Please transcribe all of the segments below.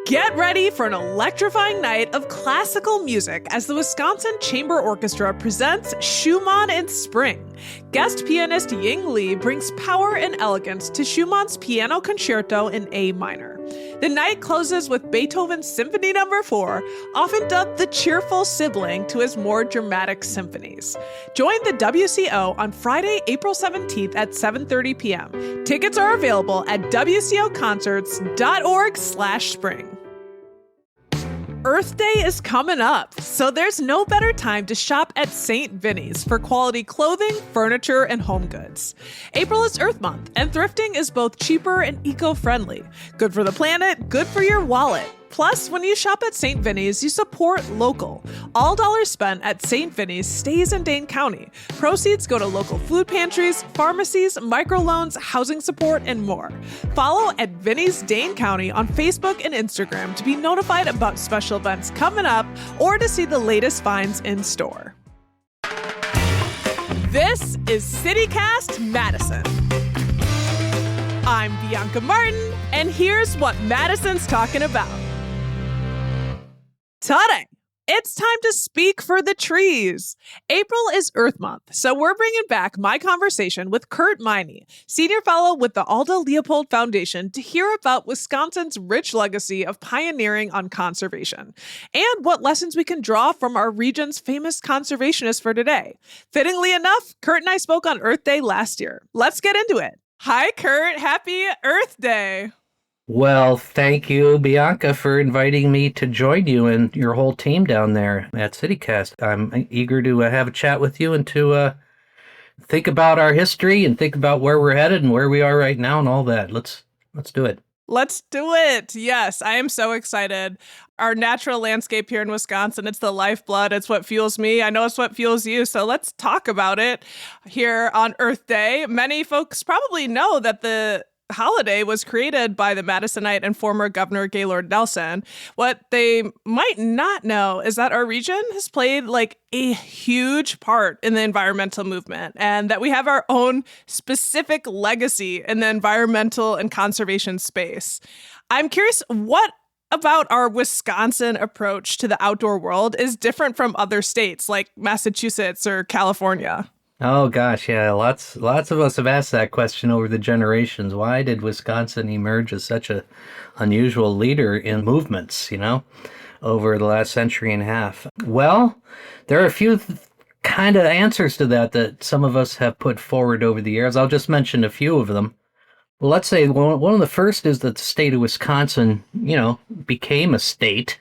Get ready for an electrifying night of classical music as the Wisconsin Chamber Orchestra presents Schumann in Spring. Guest pianist Ying Li brings power and elegance to Schumann's Piano Concerto in A minor. The night closes with Beethoven's Symphony No. 4, often dubbed the cheerful sibling to his more dramatic symphonies. Join the WCO on Friday, April 17th at 7:30 p.m. Tickets are available at wcoconcerts.org/spring. Earth Day is coming up, so there's no better time to shop at St. Vinny's for quality clothing, furniture, and home goods. April is Earth Month, and thrifting is both cheaper and eco-friendly. Good for the planet, good for your wallet. Plus, when you shop at St. Vinny's, you support local. All dollars spent at St. Vinny's stays in Dane County. Proceeds go to local food pantries, pharmacies, microloans, housing support, and more. Follow at Vinny's Dane County on Facebook and Instagram to be notified about special events coming up or to see the latest finds in store. This is CityCast Madison. I'm Bianca Martin, and here's what Madison's talking about. Today, it's time to speak for the trees. April is Earth Month, so we're bringing back my conversation with Kurt Miney, Senior Fellow with the Alda Leopold Foundation, to hear about Wisconsin's rich legacy of pioneering on conservation and what lessons we can draw from our region's famous conservationists for today. Fittingly enough, Kurt and I spoke on Earth Day last year. Let's get into it. Hi, Kurt. Happy Earth Day. Well, thank you, Bianca, for inviting me to join you and your whole team down there at CityCast. I'm eager to have a chat with you and to think about our history and think about where we're headed and where we are right now and all that. Let's do it. Let's do it. Yes, I am so excited. Our natural landscape here in Wisconsin, it's the lifeblood. It's what fuels me. I know it's what fuels you. So let's talk about it here on Earth Day. Many folks probably know that the holiday was created by the Madisonite and former Governor Gaylord Nelson. What they might not know is that our region has played like a huge part in the environmental movement and that we have our own specific legacy in the environmental and conservation space. I'm curious, what about our Wisconsin approach to the outdoor world is different from other states like Massachusetts or California? Oh gosh, yeah, lots of us have asked that question over the generations. Why did Wisconsin emerge as such a unusual leader in movements, over the last century and a half? Well, there are a few kind of answers to that some of us have put forward over the years. I'll just mention a few of them. Well, let's say one of the first is that the state of Wisconsin, became a state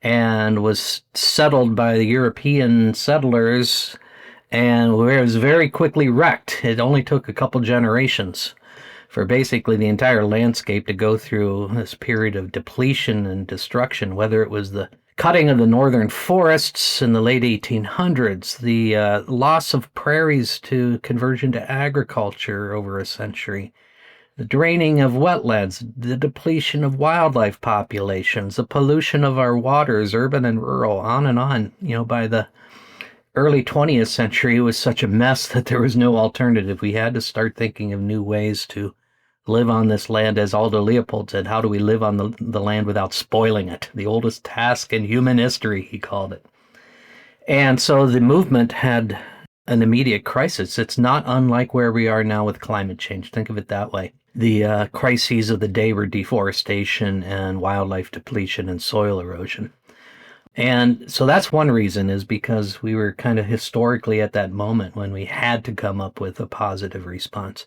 and was settled by the European settlers, and it was very quickly wrecked. It only took a couple generations for basically the entire landscape to go through this period of depletion and destruction, whether it was the cutting of the northern forests in the late 1800s, the loss of prairies to conversion to agriculture over a century, the draining of wetlands, the depletion of wildlife populations, the pollution of our waters, urban and rural, on and on. By the early 20th century, it was such a mess that there was no alternative. We had to start thinking of new ways to live on this land. As Aldo Leopold said, how do we live on the land without spoiling it? The oldest task in human history, he called it. And so the movement had an immediate crisis. It's not unlike where we are now with climate change. Think of it that way. The crises of the day were deforestation and wildlife depletion and soil erosion. And so that's one reason, is because we were kind of historically at that moment when we had to come up with a positive response.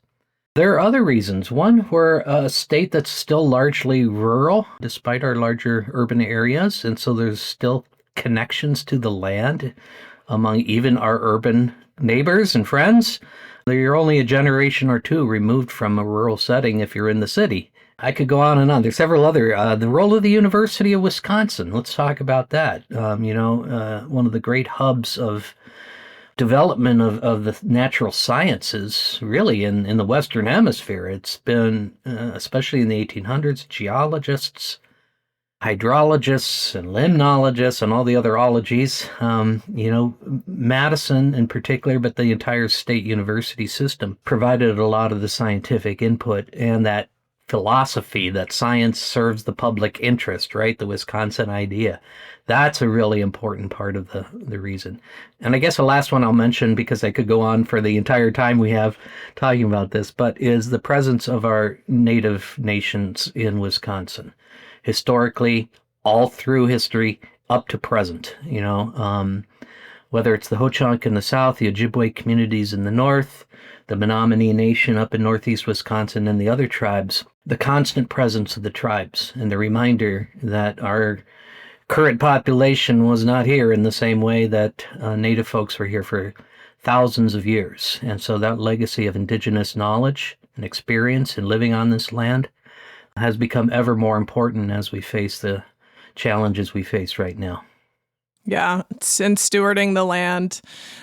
There are other reasons. One, we're a state that's still largely rural, despite our larger urban areas. And so there's still connections to the land among even our urban neighbors and friends. You're only a generation or two removed from a rural setting if you're in the city. I could go on and on. There's several other. The role of the University of Wisconsin. Let's talk about that. One of the great hubs of development of the natural sciences, really, in the Western Hemisphere. It's been, especially in the 1800s, geologists, hydrologists, and limnologists, and all the other ologies. Madison in particular, but the entire state university system provided a lot of the scientific input, and that philosophy that science serves the public interest, right? The Wisconsin idea. That's a really important part of the reason. And I guess the last one I'll mention, because I could go on for the entire time we have talking about this, but is the presence of our native nations in Wisconsin. Historically, all through history, up to present, whether it's the Ho-Chunk in the south, the Ojibwe communities in the north, the Menominee Nation up in northeast Wisconsin, and the other tribes, the constant presence of the tribes and the reminder that our current population was not here in the same way that Native folks were here for thousands of years. And so that legacy of indigenous knowledge and experience in living on this land has become ever more important as we face the challenges we face right now. Yeah, it's in stewarding the land.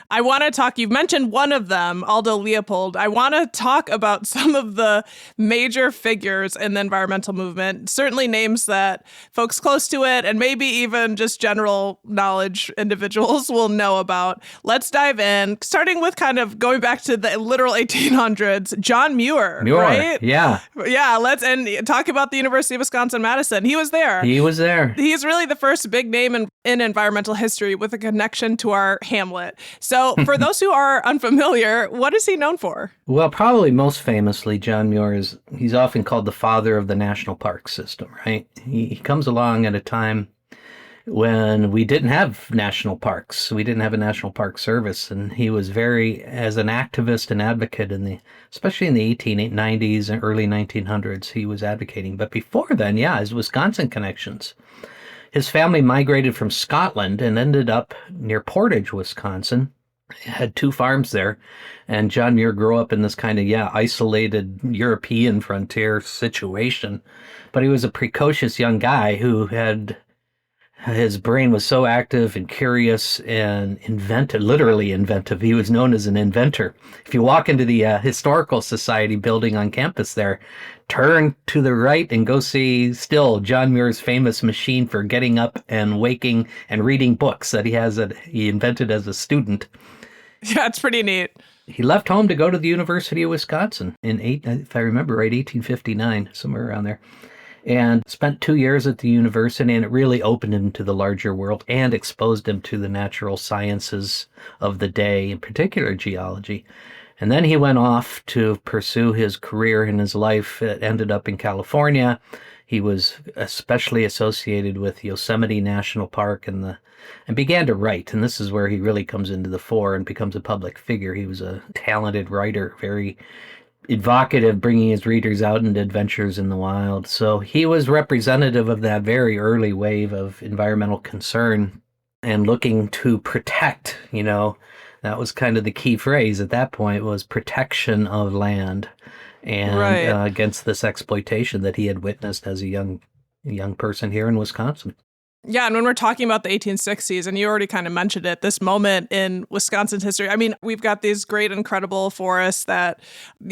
I want to talk, you've mentioned one of them, Aldo Leopold. I want to talk about some of the major figures in the environmental movement, certainly names that folks close to it and maybe even just general knowledge individuals will know about. Let's dive in, starting with kind of going back to the literal 1800s, John Muir, right? Yeah. Yeah, and talk about the University of Wisconsin-Madison. He was there. He was there. He's really the first big name in environmental history with a connection to our hamlet. So for those who are unfamiliar, what is he known for? Well, probably most famously, John Muir he's often called the father of the national park system, right? He comes along at a time when we didn't have national parks. We didn't have a national park service. And he was as an activist and advocate especially in the 1890s and early 1900s, he was advocating. But before then, his Wisconsin connections. His family migrated from Scotland and ended up near Portage, Wisconsin. He had 2 farms there. And John Muir grew up in this kind of, isolated European frontier situation. But he was a precocious young guy who his brain was so active and curious and literally inventive. He was known as an inventor. If you walk into the Historical Society building on campus there, turn to the right and go see still John Muir's famous machine for getting up and waking and reading books that he invented as a student. Yeah, it's pretty neat. He left home to go to the University of Wisconsin if I remember right, 1859, somewhere around there. And spent 2 years at the university, and it really opened him to the larger world and exposed him to the natural sciences of the day, in particular geology. And then he went off to pursue his career in his life. It ended up in California. He was especially associated with Yosemite National Park and began to write. And this is where he really comes into the fore and becomes a public figure. He was a talented writer, very evocative, bringing his readers out into adventures in the wild. So he was representative of that very early wave of environmental concern and looking to protect, that was kind of the key phrase at that point, was protection of land and against this exploitation that he had witnessed as a young person here in Wisconsin. Yeah, and when we're talking about the 1860s, and you already kind of mentioned it, this moment in Wisconsin's history, I mean, we've got these great, incredible forests that,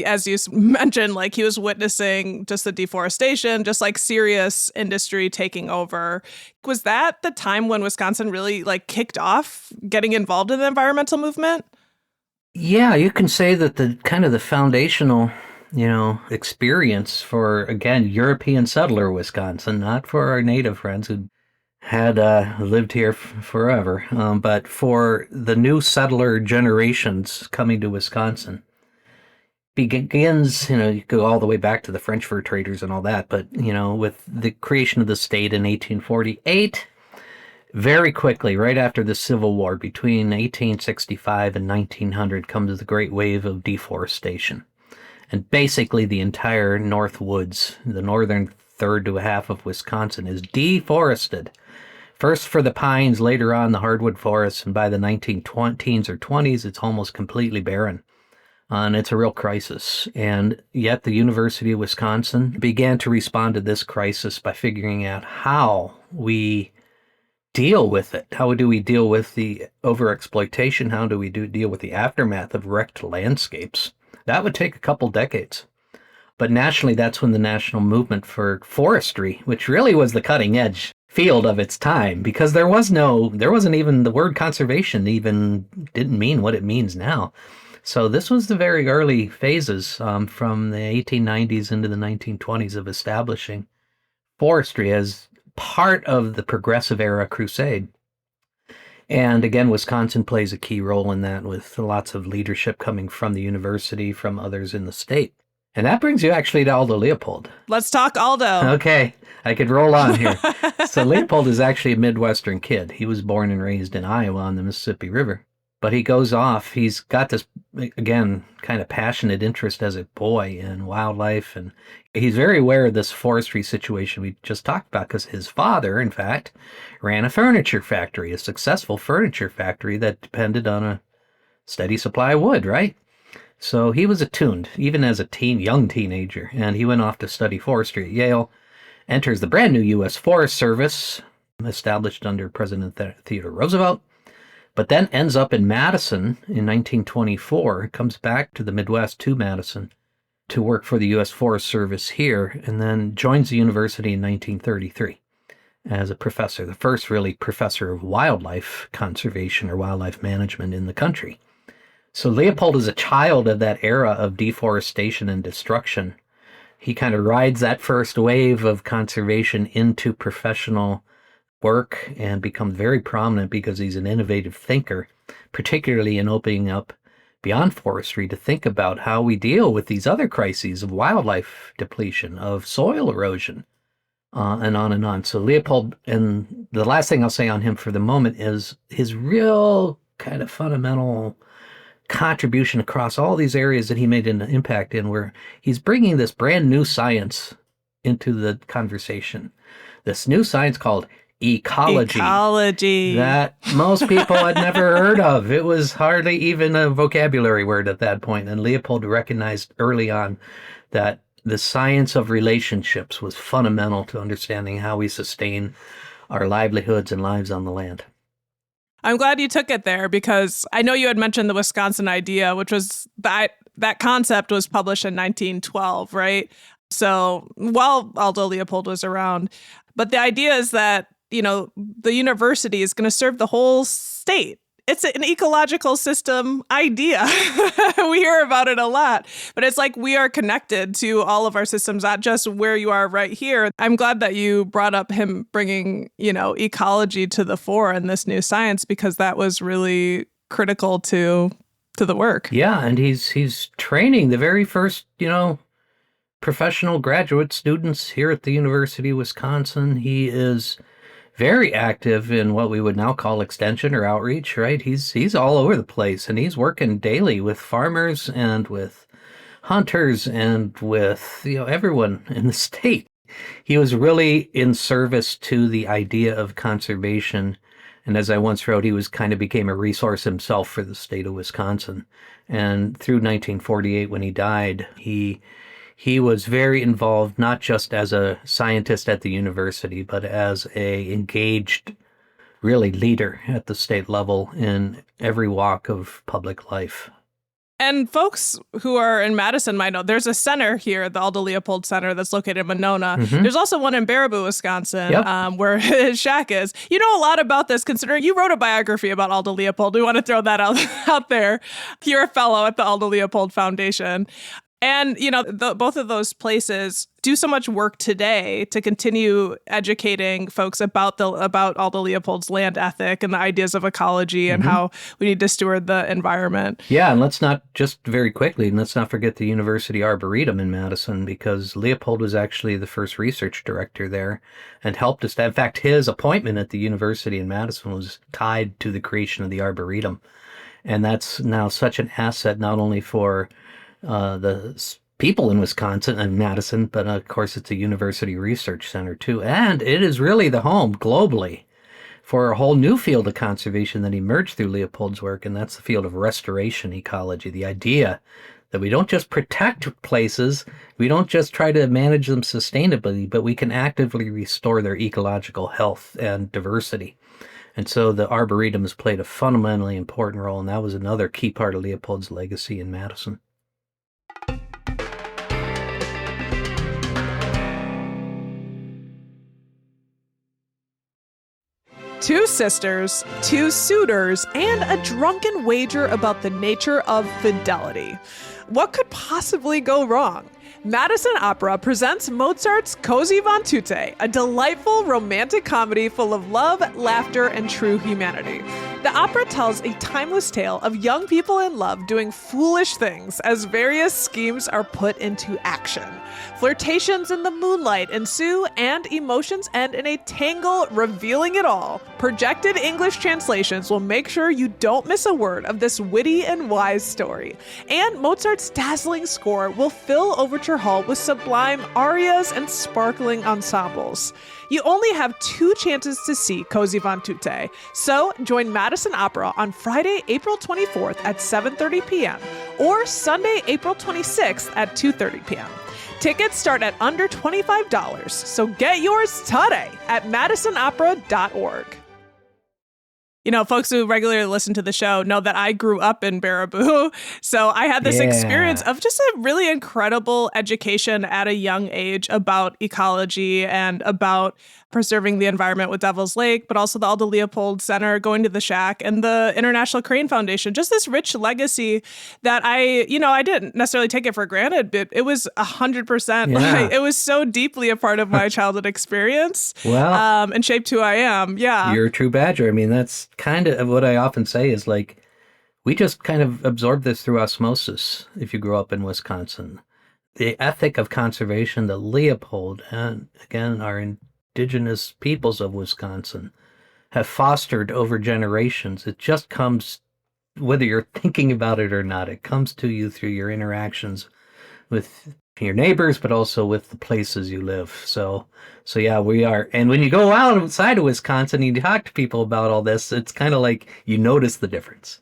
as you mentioned, like he was witnessing just the deforestation, just like serious industry taking over. Was that the time when Wisconsin really kicked off getting involved in the environmental movement? Yeah, you can say that the foundational experience for, again, European settler Wisconsin, not for our native friends who had lived here forever, but for the new settler generations coming to Wisconsin, begins, you go all the way back to the French fur traders and all that, but, with the creation of the state in 1848, very quickly, right after the Civil War, between 1865 and 1900, comes the great wave of deforestation. And basically the entire North Woods, the northern third to a half of Wisconsin, is deforested. First for the pines, later on the hardwood forests, and by the 1920s or 20s, it's almost completely barren. And it's a real crisis. And yet the University of Wisconsin began to respond to this crisis by figuring out how we deal with it. How do we deal with the overexploitation? How do we deal with the aftermath of wrecked landscapes? That would take a couple decades. But nationally, that's when the national movement for forestry, which really was the cutting edge field of its time, because there wasn't even the word conservation even didn't mean what it means now. So this was the very early phases from the 1890s into the 1920s of establishing forestry as part of the Progressive Era crusade. And again, Wisconsin plays a key role in that with lots of leadership coming from the university, from others in the state. And that brings you actually to Aldo Leopold. Let's talk Aldo. Okay, I could roll on here. So Leopold is actually a Midwestern kid. He was born and raised in Iowa on the Mississippi River. But he goes off. He's got this, again, kind of passionate interest as a boy in wildlife. And he's very aware of this forestry situation we just talked about because his father, in fact, ran a furniture factory, a successful furniture factory that depended on a steady supply of wood, right? So he was attuned, even as a young teenager. And he went off to study forestry at Yale, enters the brand new U.S. Forest Service, established under President Theodore Roosevelt, but then ends up in Madison in 1924, comes back to the Midwest to Madison to work for the U.S. Forest Service here, and then joins the university in 1933 as a professor, the first really professor of wildlife conservation or wildlife management in the country. So Leopold is a child of that era of deforestation and destruction. He kind of rides that first wave of conservation into professional work and becomes very prominent because he's an innovative thinker, particularly in opening up beyond forestry to think about how we deal with these other crises of wildlife depletion, of soil erosion, and on and on. So Leopold, and the last thing I'll say on him for the moment is his real kind of fundamental contribution across all these areas that he made an impact in, where he's bringing this brand new science into the conversation. This new science called ecology that most people had never heard of. It was hardly even a vocabulary word at that point. And Leopold recognized early on that the science of relationships was fundamental to understanding how we sustain our livelihoods and lives on the land. I'm glad you took it there because I know you had mentioned the Wisconsin idea, which was that concept was published in 1912, right? So while Aldo Leopold was around, but the idea is that, you know, the university is going to serve the whole state. It's an ecological system idea. We hear about it a lot, but it's like we are connected to all of our systems, not just where you are right here. I'm glad that you brought up him bringing, you know, ecology to the fore in this new science, because that was really critical to the work. Yeah, and he's training the very first, you know, professional graduate students here at the University of Wisconsin. He is very active in what we would now call extension or outreach, right? He's all over the place, and he's working daily with farmers and with hunters and with, you know, everyone in the state. He was really in service to the idea of conservation. And as I once wrote, he became a resource himself for the state of Wisconsin. And through 1948, when he died, he was very involved, not just as a scientist at the university, but as a engaged, really, leader at the state level in every walk of public life. And folks who are in Madison might know there's a center here, the Aldo Leopold Center, that's located in Monona. Mm-hmm. There's also one in Baraboo, Wisconsin, yep. Where his shack is. You know a lot about this, considering you wrote a biography about Aldo Leopold. We want to throw that out there. You're a fellow at the Aldo Leopold Foundation. And, you know, both of those places do so much work today to continue educating folks about Aldo Leopold's land ethic and the ideas of ecology and how we need to steward the environment. Yeah, and let's not forget the University Arboretum in Madison, because Leopold was actually the first research director there and helped us. In fact, his appointment at the university in Madison was tied to the creation of the Arboretum. And that's now such an asset, not only for the people in Wisconsin and Madison, but of course it's a university research center too. And it is really the home globally for a whole new field of conservation that emerged through Leopold's work, and that's the field of restoration ecology. The idea that we don't just protect places, we don't just try to manage them sustainably, but we can actively restore their ecological health and diversity. And so the Arboretum has played a fundamentally important role, and that was another key part of Leopold's legacy in Madison. two sisters, two suitors, and a drunken wager about the nature of fidelity. What could possibly go wrong? Madison Opera presents Mozart's Così fan tutte, a delightful romantic comedy full of love, laughter, and true humanity. The opera tells a timeless tale of young people in love doing foolish things as various schemes are put into action. Flirtations in the moonlight ensue, and emotions end in a tangle, revealing it all. Projected English translations will make sure you don't miss a word of this witty and wise story. And Mozart's dazzling score will fill Overture Hall with sublime arias and sparkling ensembles. You only have 2 chances to see Così fan tutte, so join Madison Opera on Friday, April 24th at 7:30 p.m. or Sunday, April 26th at 2:30 p.m. Tickets start at under $25, so get yours today at madisonopera.org. You know, folks who regularly listen to the show know that I grew up in Baraboo. So I had this experience of just a really incredible education at a young age about ecology and about preserving the environment with Devil's Lake, but also the Aldo Leopold Center, going to the Shack, and the International Crane Foundation. Just this rich legacy that I didn't necessarily take it for granted, but it was 100%. It was so deeply a part of my childhood experience. Well, and shaped who I am. Yeah. You're a true Badger. I mean, that's kind of what I often say is like, we just kind of absorb this through osmosis if you grow up in Wisconsin. The ethic of conservation that Leopold and, again, our indigenous peoples of Wisconsin have fostered over generations. It just comes, whether you're thinking about it or not, it comes to you through your interactions with your neighbors, but also with the places you live. So yeah, we are. And when you go outside of Wisconsin and you talk to people about all this, it's kind of like you notice the difference.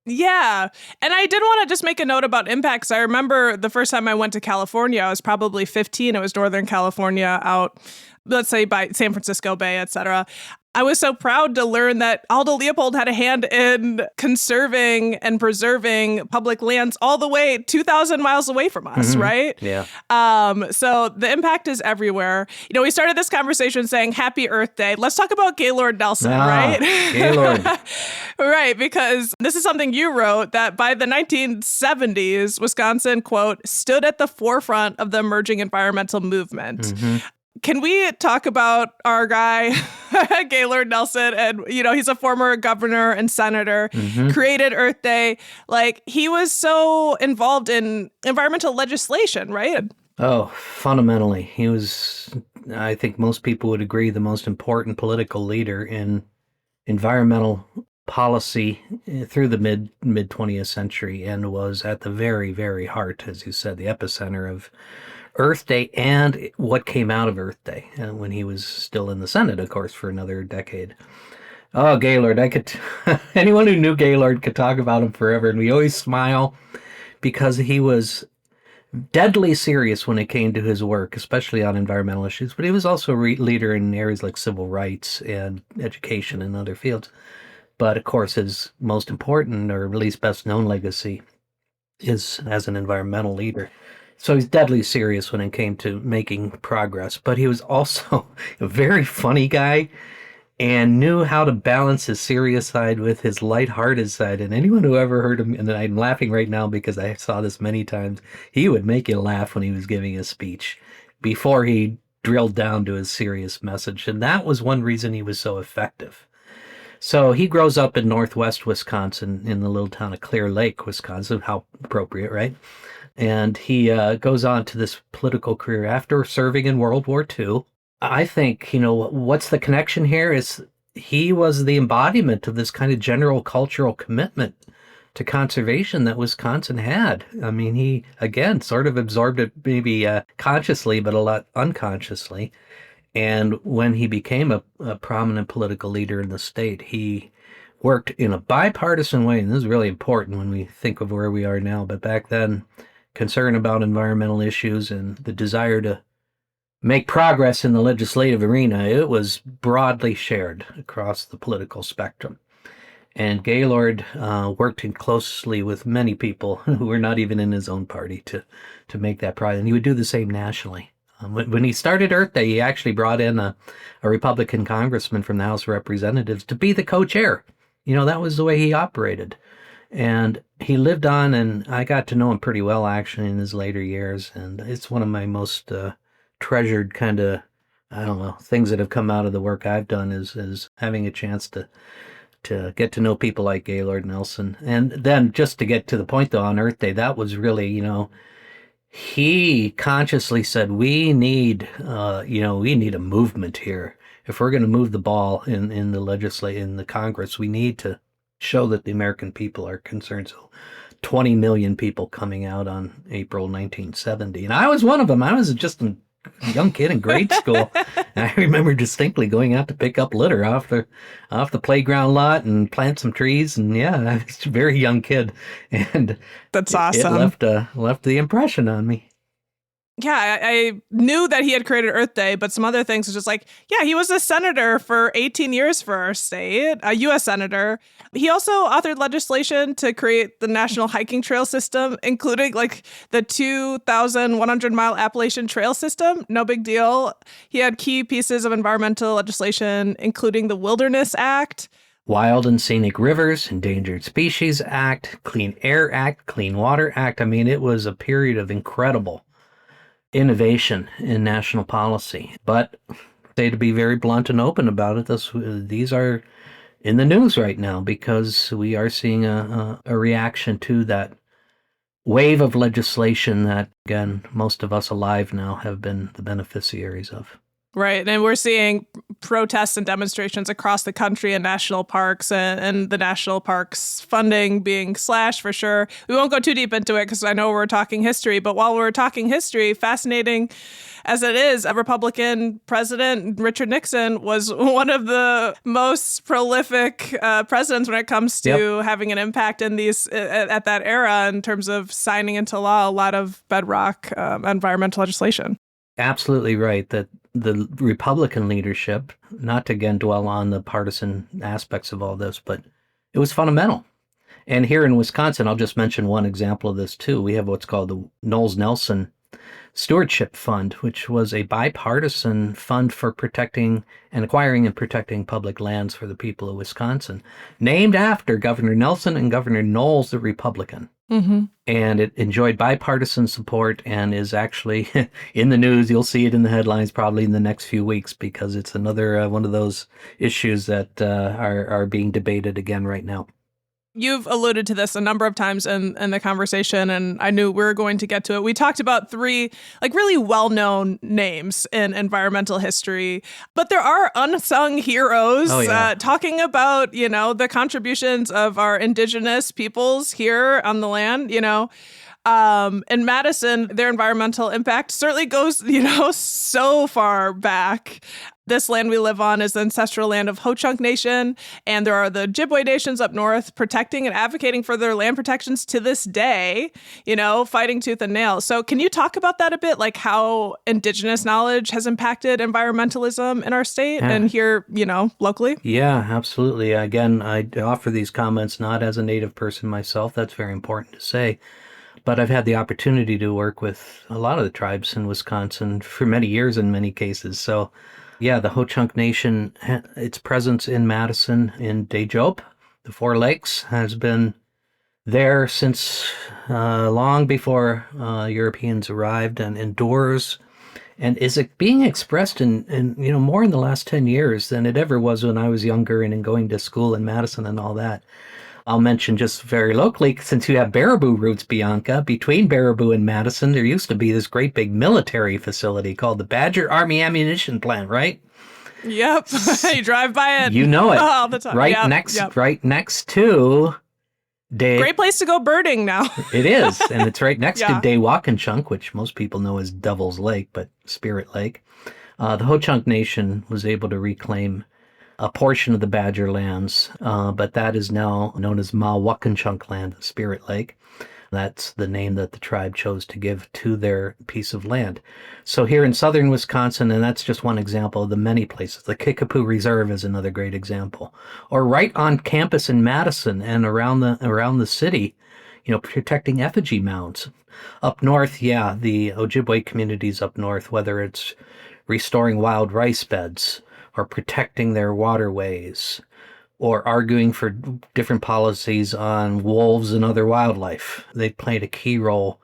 Yeah. And I did want to just make a note about impacts. I remember the first time I went to California, I was probably 15. It was Northern California out, let's say, by San Francisco Bay, etc. I was so proud to learn that Aldo Leopold had a hand in conserving and preserving public lands all the way 2,000 miles away from us, right? Yeah. So the impact is everywhere. You know, we started this conversation saying Happy Earth Day. Let's talk about Gaylord Nelson, right? Gaylord. Right, because this is something you wrote, that by the 1970s, Wisconsin, quote, stood at the forefront of the emerging environmental movement. Can we talk about our guy, Gaylord Nelson? And, you know, he's a former governor and senator, created Earth Day. Like, he was so involved in environmental legislation, right? Oh, fundamentally. He was, I think most people would agree, the most important political leader in environmental policy through the mid 20th century, and was at the very, very heart, as you said, the epicenter of Earth Day and what came out of Earth Day when he was still in the Senate, of course, for another decade. Oh, Gaylord, anyone who knew Gaylord could talk about him forever, and we always smile because he was deadly serious when it came to his work, especially on environmental issues, but he was also a leader in areas like civil rights and education and other fields. But of course, his most important, or at least best known legacy, is as an environmental leader. So he's deadly serious when it came to making progress, but he was also a very funny guy and knew how to balance his serious side with his lighthearted side. And anyone who ever heard him, and I'm laughing right now because I saw this many times, he would make you laugh when he was giving a speech before he drilled down to his serious message. And that was one reason he was so effective. So he grows up in northwest Wisconsin in the little town of Clear Lake, Wisconsin. How appropriate, right? And he goes on to this political career after serving in World War II. I think, you know, what's the connection here is he was the embodiment of this kind of general cultural commitment to conservation that Wisconsin had. I mean, he, again, sort of absorbed it maybe consciously, but a lot unconsciously. And when he became a prominent political leader in the state, he worked in a bipartisan way. And this is really important when we think of where we are now. But back then, concern about environmental issues and the desire to make progress in the legislative arena, it was broadly shared across the political spectrum. And Gaylord worked in closely with many people who were not even in his own party to make that progress. And he would do the same nationally. When he started Earth Day, he actually brought in a Republican congressman from the House of Representatives to be the co-chair. That was the way he operated. And he lived on, and I got to know him pretty well, actually, in his later years. And it's one of my most treasured kind of, I don't know, things that have come out of the work I've done is having a chance to get to know people like Gaylord Nelson. And then just to get to the point, though, on Earth Day, that was really, he consciously said, we need a movement here. If we're going to move the ball in the Congress, we need to show that the American people are concerned. So 20 million people coming out on April 1970. And I was one of them. I was just a young kid in grade school. And I remember distinctly going out to pick up litter off the playground lot and plant some trees. And yeah, I was a very young kid. And that's awesome. It left the impression on me. Yeah, I knew that he had created Earth Day, but some other things was just like, yeah, he was a senator for 18 years for our state, a U.S. senator. He also authored legislation to create the National Hiking Trail System, including like the 2,100-mile Appalachian Trail System. No big deal. He had key pieces of environmental legislation, including the Wilderness Act, Wild and Scenic Rivers, Endangered Species Act, Clean Air Act, Clean Water Act. I mean, it was a period of incredible innovation in national policy. But to be very blunt and open about it, these are in the news right now because we are seeing a reaction to that wave of legislation that, again, most of us alive now have been the beneficiaries of. Right. And we're seeing protests and demonstrations across the country in national parks and the national parks funding being slashed for sure. We won't go too deep into it because I know we're talking history. But while we're talking history, fascinating as it is, a Republican president, Richard Nixon, was one of the most prolific presidents when it comes to having an impact in these at that era in terms of signing into law a lot of bedrock environmental legislation. Absolutely right. That the Republican leadership, not to again dwell on the partisan aspects of all this, but it was fundamental. And here in Wisconsin, I'll just mention one example of this too. We have what's called the Knowles-Nelson Stewardship Fund, which was a bipartisan fund for protecting and acquiring and protecting public lands for the people of Wisconsin, named after Governor Nelson and Governor Knowles, the Republican. Mm-hmm. And it enjoyed bipartisan support and is actually in the news. You'll see it in the headlines probably in the next few weeks because it's another one of those issues that are being debated again right now. You've alluded to this a number of times in the conversation, and I knew we were going to get to it. We talked about three really well-known names in environmental history, but there are unsung heroes talking about, the contributions of our indigenous peoples here on the land, In Madison, their environmental impact certainly goes, so far back. This land we live on is the ancestral land of Ho-Chunk Nation, and there are the Ojibwe nations up north protecting and advocating for their land protections to this day, fighting tooth and nail. So can you talk about that a bit, like how indigenous knowledge has impacted environmentalism in our state and here, locally? Yeah, absolutely. Again, I offer these comments not as a Native person myself. That's very important to say. But I've had the opportunity to work with a lot of the tribes in Wisconsin for many years in many cases. So yeah, the Ho-Chunk Nation, its presence in Madison, in Teejop, the Four Lakes, has been there since long before Europeans arrived and endures and is being expressed in more in the last 10 years than it ever was when I was younger and in going to school in Madison and all that. I'll mention just very locally, since you have Baraboo roots, Bianca, between Baraboo and Madison, there used to be this great big military facility called the Badger Army Ammunition Plant, right? Yep. You drive by it. You know it. All the time. Right next to Great place to go birding now. It is. And it's right next to Daywakanchunk, which most people know as Devil's Lake, but Spirit Lake. The Ho-Chunk Nation was able to reclaim a portion of the Badger lands, but that is now known as Mawakanchunk Land, Spirit Lake. That's the name that the tribe chose to give to their piece of land. So here in southern Wisconsin, and that's just one example of the many places, the Kickapoo Reserve is another great example. Or right on campus in Madison and around the city, protecting effigy mounds. Up north, yeah, the Ojibwe communities up north, whether it's restoring wild rice beds or protecting their waterways or arguing for different policies on wolves and other wildlife. They played a key role,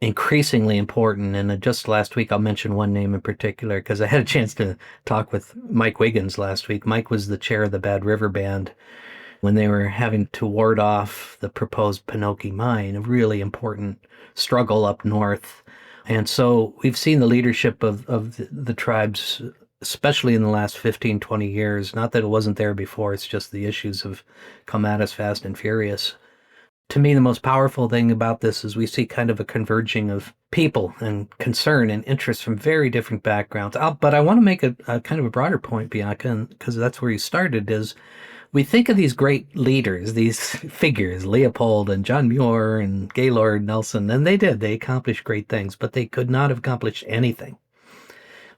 increasingly important. And just last week, I'll mention one name in particular because I had a chance to talk with Mike Wiggins last week. Mike was the chair of the Bad River Band when they were having to ward off the proposed Pinoki mine, a really important struggle up north. And so we've seen the leadership of the tribes, especially in the last 15, 20 years. Not that it wasn't there before, it's just the issues have come at us fast and furious. To me, the most powerful thing about this is we see kind of a converging of people and concern and interest from very different backgrounds. But I want to make a kind of a broader point, Bianca, because that's where you started, is we think of these great leaders, these figures, Leopold and John Muir and Gaylord Nelson, and they accomplished great things, but they could not have accomplished anything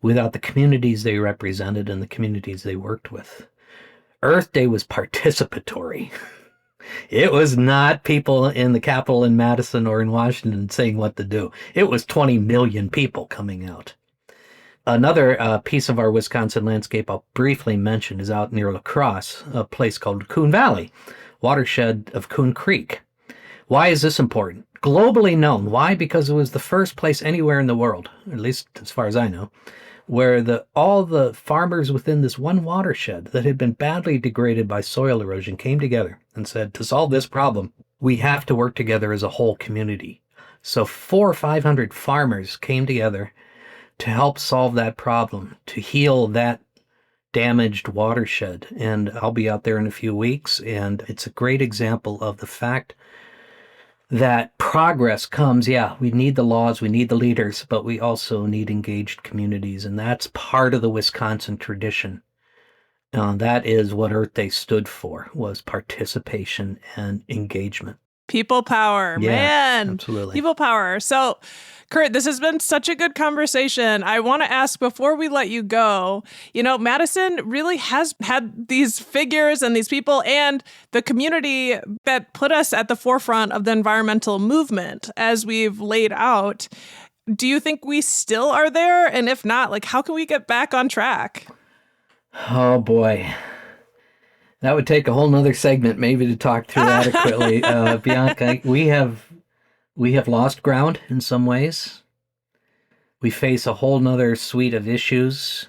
without the communities they represented and the communities they worked with. Earth Day was participatory. It was not people in the Capitol in Madison or in Washington saying what to do. It was 20 million people coming out. Another piece of our Wisconsin landscape I'll briefly mention is out near La Crosse, a place called Coon Valley, watershed of Coon Creek. Why is this important? Globally known. Why? Because it was the first place anywhere in the world, at least as far as I know, where all the farmers within this one watershed that had been badly degraded by soil erosion came together and said, to solve this problem, we have to work together as a whole community. So 400 or 500 farmers came together to help solve that problem, to heal that damaged watershed. And I'll be out there in a few weeks, and it's a great example of the fact that progress comes, we need the laws, we need the leaders, but we also need engaged communities, and that's part of the Wisconsin tradition. That is what Earth Day stood for, was participation and engagement. People power, yeah, man. Absolutely. People power. So, Kurt, this has been such a good conversation. I want to ask before we let you go, Madison really has had these figures and these people and the community that put us at the forefront of the environmental movement as we've laid out. Do you think we still are there? And if not, how can we get back on track? Oh, boy. That would take a whole nother segment maybe to talk through adequately. Bianca, we have lost ground in some ways. We face a whole nother suite of issues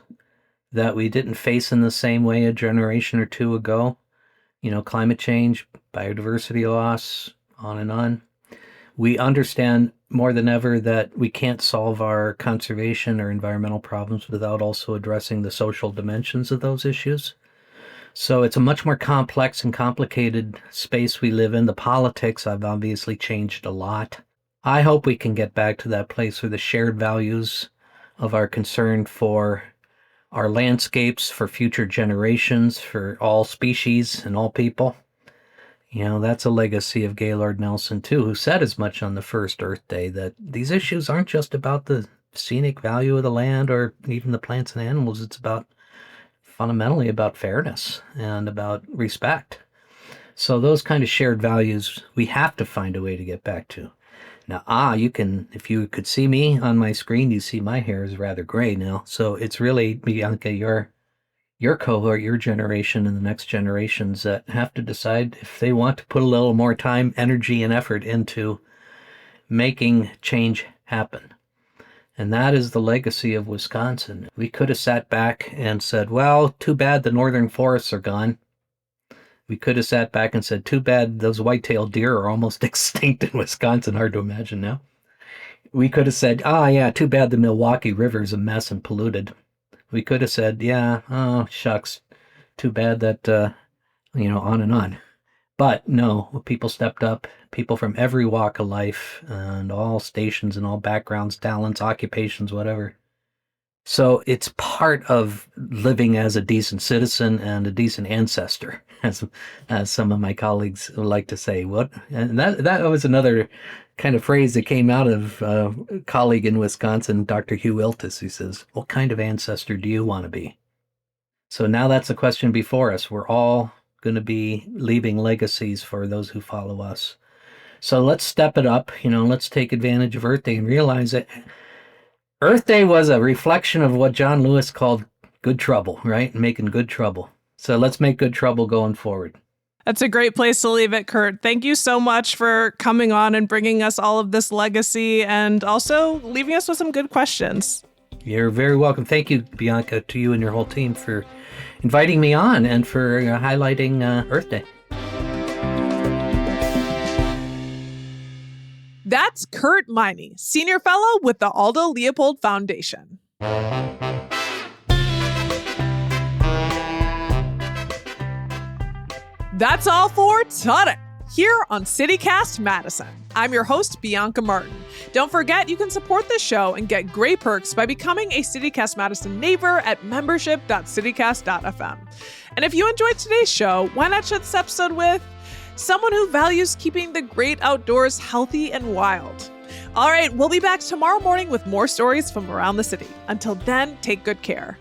that we didn't face in the same way a generation or two ago. Climate change, biodiversity loss, on and on. We understand more than ever that we can't solve our conservation or environmental problems without also addressing the social dimensions of those issues. So it's a much more complex and complicated space we live in. The politics have obviously changed a lot. I hope we can get back to that place where the shared values of our concern for our landscapes, for future generations, for all species and all people. That's a legacy of Gaylord Nelson, too, who said as much on the first Earth Day, that these issues aren't just about the scenic value of the land or even the plants and animals. It's fundamentally about fairness and about respect. So those kind of shared values, we have to find a way to get back to. Now, you can, if you could see me on my screen, you see my hair is rather gray now. So it's really, Bianca, your cohort, your generation, and the next generations that have to decide if they want to put a little more time, energy, and effort into making change happen. And that is the legacy of Wisconsin. We could have sat back and said, well, too bad the northern forests are gone. We could have sat back and said, too bad those white-tailed deer are almost extinct in Wisconsin. Hard to imagine now. We could have said, too bad the Milwaukee River is a mess and polluted. We could have said, shucks, too bad that, on and on. But no, people stepped up, people from every walk of life and all stations and all backgrounds, talents, occupations, whatever. So it's part of living as a decent citizen and a decent ancestor, as some of my colleagues would like to say. And that was another kind of phrase that came out of a colleague in Wisconsin, Dr. Hugh Iltis, who says, what kind of ancestor do you want to be? So now that's the question before us. We're all going to be leaving legacies for those who follow us. So let's step it up. Let's take advantage of Earth Day and realize that Earth Day was a reflection of what John Lewis called good trouble, right? Making good trouble. So let's make good trouble going forward. That's a great place to leave it, Kurt. Thank you so much for coming on and bringing us all of this legacy and also leaving us with some good questions. You're very welcome. Thank you, Bianca, to you and your whole team for inviting me on and for highlighting Earth Day. That's Kurt Miney, Senior Fellow with the Aldo Leopold Foundation. That's all for today here on CityCast Madison. I'm your host, Bianca Martin. Don't forget, you can support the show and get great perks by becoming a CityCast Madison neighbor at membership.citycast.fm. And if you enjoyed today's show, why not share this episode with someone who values keeping the great outdoors healthy and wild? All right, we'll be back tomorrow morning with more stories from around the city. Until then, take good care.